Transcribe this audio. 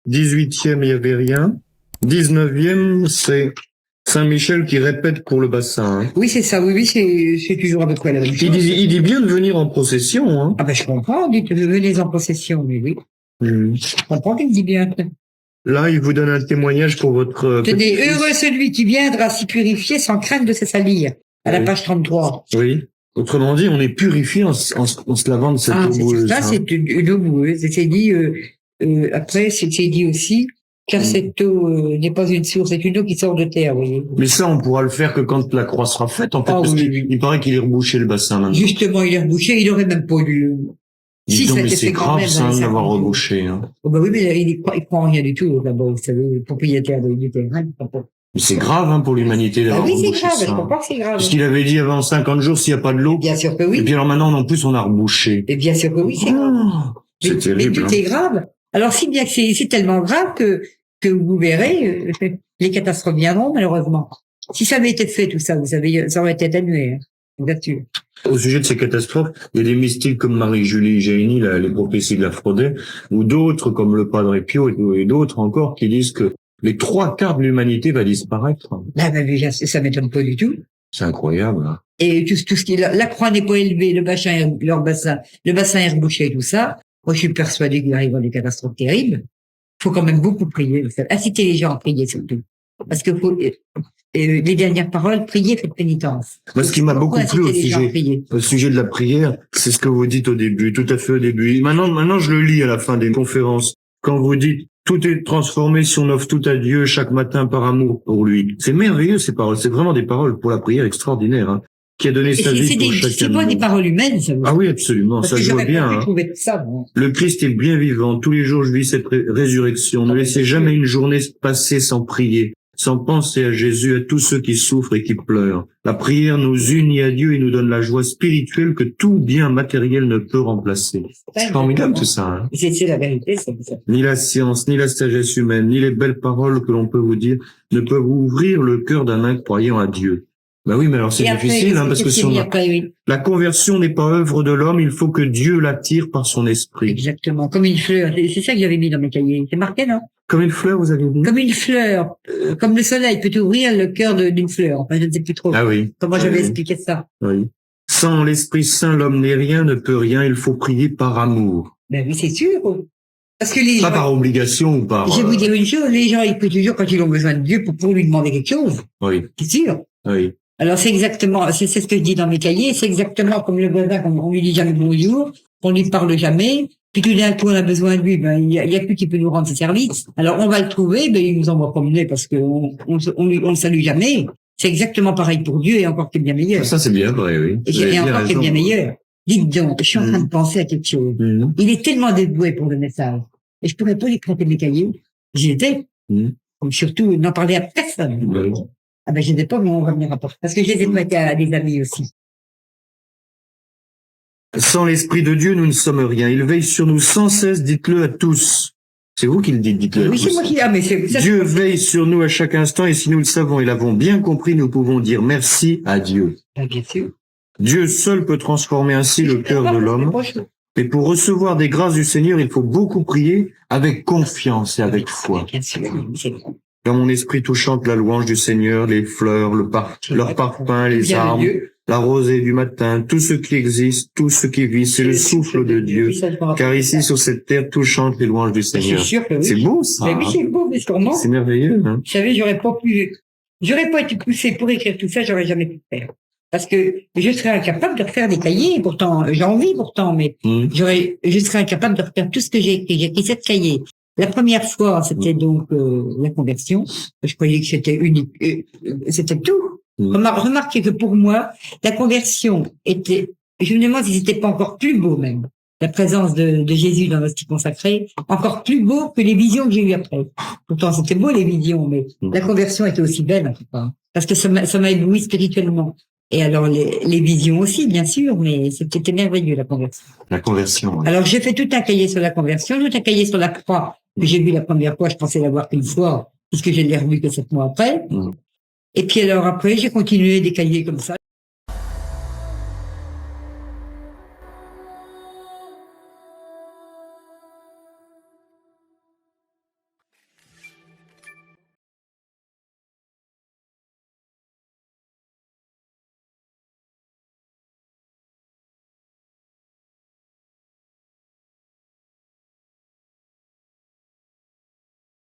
18e, il n'y avait rien. 19e, c'est Saint-Michel qui répète pour le bassin. Hein. Oui, c'est ça. Oui, c'est toujours à peu près la même chose. Il dit bien de venir en procession. Hein. Ah ben, je comprends. Dites, venez en procession, mais oui. Je comprends qu'il dit bien. Là, il vous donne un témoignage pour votre Tenez, heureux celui qui viendra s'y purifier sans crainte de se salir. À la page 33. Oui. Autrement dit, on est purifié en se lavant de cette eau boueuse. Ça, c'est une eau boueuse. Et c'est dit, après, c'est dit aussi, car cette eau n'est pas une source, c'est une eau qui sort de terre, vous voyez. Mais ça, on pourra le faire que quand la croix sera faite, en fait, parce qu'il paraît qu'il est rebouché le bassin maintenant. Justement, il est rebouché, il aurait même pas dû. Si, mais c'est grave, ça, d'avoir rebouché. Hein. Oh, bah oui, mais il prend rien du tout, là-bas, vous savez, le propriétaire du terrain. Mais c'est grave, hein, pour l'humanité d'avoir rebouché. Oui, c'est grave, je comprends que c'est grave. Parce qu'il avait dit avant 50 jours, s'il n'y a pas de l'eau. Bien sûr que oui. Et puis alors maintenant, en plus, on a rebouché. Et bien sûr que oui, c'est grave. C'est terrible. Mais tout est grave. Alors, si bien que c'est tellement grave que vous verrez, les catastrophes viendront, malheureusement. Si ça avait été fait, tout ça, vous savez, ça aurait été atténué, hein. Bien. Au sujet de ces catastrophes, il y a des mystiques comme Marie-Julie Jaini, les prophéties de la Frodé, ou d'autres comme le Padre Pio et d'autres encore qui disent que les 3/4 de l'humanité va disparaître. Là, ça m'étonne pas du tout. C'est incroyable. Hein. Et tout ce qui est la croix n'est pas élevée, le bassin est rebouché, tout ça. Moi, je suis persuadé qu'il arrivera des catastrophes terribles. Faut quand même beaucoup prier. Inciter les gens à prier surtout. Parce que les dernières paroles, priez, faites pénitence. Moi, ce qui m'a beaucoup plu au sujet de la prière, c'est ce que vous dites au début, tout à fait au début. Maintenant, je le lis à la fin des conférences. Quand vous dites, tout est transformé si on offre tout à Dieu chaque matin par amour pour lui. C'est merveilleux, ces paroles. C'est vraiment des paroles pour la prière extraordinaires, hein, qui a donné sa vie pour chacun. C'est pas des paroles humaines, ça. Ah oui, absolument. Ça je vois bien. Hein. Ça, bon. Le Christ est bien vivant. Tous les jours, je vis cette résurrection. Ne laissez jamais une journée passer sans prier, sans penser à Jésus, à tous ceux qui souffrent et qui pleurent. La prière nous unit à Dieu et nous donne la joie spirituelle que tout bien matériel ne peut remplacer. C'est formidable tout ça. Hein. C'est la vérité, ça. Ni la science, ni la sagesse humaine, ni les belles paroles que l'on peut vous dire ne peuvent ouvrir le cœur d'un incroyant à Dieu. Ben oui, mais alors c'est difficile, hein, parce que si la conversion n'est pas œuvre de l'homme, il faut que Dieu l'attire par son esprit. Exactement, comme une fleur. C'est ça que j'avais mis dans mes cahiers. C'est marqué, non? Comme une fleur, vous avez dit? Comme une fleur. Comme le soleil peut ouvrir le cœur d'une fleur. Enfin, je ne sais plus trop. Ah oui. Comment j'avais expliqué ça? Oui. Sans l'Esprit Saint, l'homme n'est rien, ne peut rien. Il faut prier par amour. Ben oui, c'est sûr. Parce que les pas gens, par obligation ou par... Je vais vous dire une chose, les gens, ils prient toujours quand ils ont besoin de Dieu pour lui demander quelque chose. Oui. C'est sûr. Oui. Alors c'est exactement, c'est ce que je dis dans mes cahiers, c'est exactement comme le voisin, on lui dit jamais bonjour, on lui parle jamais, puis tout d'un coup on a besoin de lui, ben il y a plus qui peut nous rendre ses services. Alors on va le trouver, ben il nous envoie promener parce que on le salue jamais. C'est exactement pareil pour Dieu et encore qu'il est bien meilleur. Ça c'est bien vrai, oui. Et encore qu'il est bien meilleur. Dites donc, je suis en train de penser à quelque chose. Il est tellement dévoué pour le message. Et je pourrais pas lui prêter mes cahiers. J'y étais. Comme surtout, n'en parler à personne. Ah ben, je n'ai pas, mais on va venir apporter. Parce que je les ai prêtés à des amis aussi. Sans l'Esprit de Dieu, nous ne sommes rien. Il veille sur nous sans cesse, dites-le à tous. C'est vous qui le dites, dites-le à tous. Oui, c'est moi qui... Ah, mais ça, Dieu veille sur nous à chaque instant, et si nous le savons et l'avons bien compris, nous pouvons dire merci à Dieu. Ah, bien sûr. Dieu seul peut transformer ainsi le cœur de l'homme. Mais pour recevoir des grâces du Seigneur, il faut beaucoup prier avec confiance et avec foi. Bien sûr, c'est vrai. Dans mon esprit tout chante la louange du Seigneur, les fleurs, leur parfum, les arbres, la rosée du matin, tout ce qui existe, tout ce qui vit, c'est le souffle de Dieu. Car ici, sur cette terre, tout chante les louanges du Seigneur. C'est beau, ça. Mais oui, c'est beau, mais sûrement. C'est merveilleux, hein. Vous savez, j'aurais pas été poussé pour écrire tout ça, j'aurais jamais pu le faire. Parce que je serais incapable de refaire des cahiers, pourtant, j'ai envie pourtant, mais je serais incapable de refaire tout ce que j'ai écrit. J'ai écrit 7 cahiers. La première fois, c'était donc la conversion. Je croyais que c'était unique, c'était tout. Remarquez que pour moi, la conversion était, je me demande si c'était pas encore plus beau même, la présence de Jésus dans l'hostie consacrée, encore plus beau que les visions que j'ai eues après. Pourtant, c'était beau les visions, mais la conversion était aussi belle en tout cas, parce que ça m'a ébloui spirituellement. Et alors les visions aussi, bien sûr, mais c'était merveilleux la conversion. La conversion. Oui. Alors j'ai fait tout un cahier sur la conversion, tout un cahier sur la croix que j'ai vu la première fois. Je pensais l'avoir qu'une fois, puisque je l'ai revu que 7 mois après. Et puis alors après, j'ai continué des cahiers comme ça.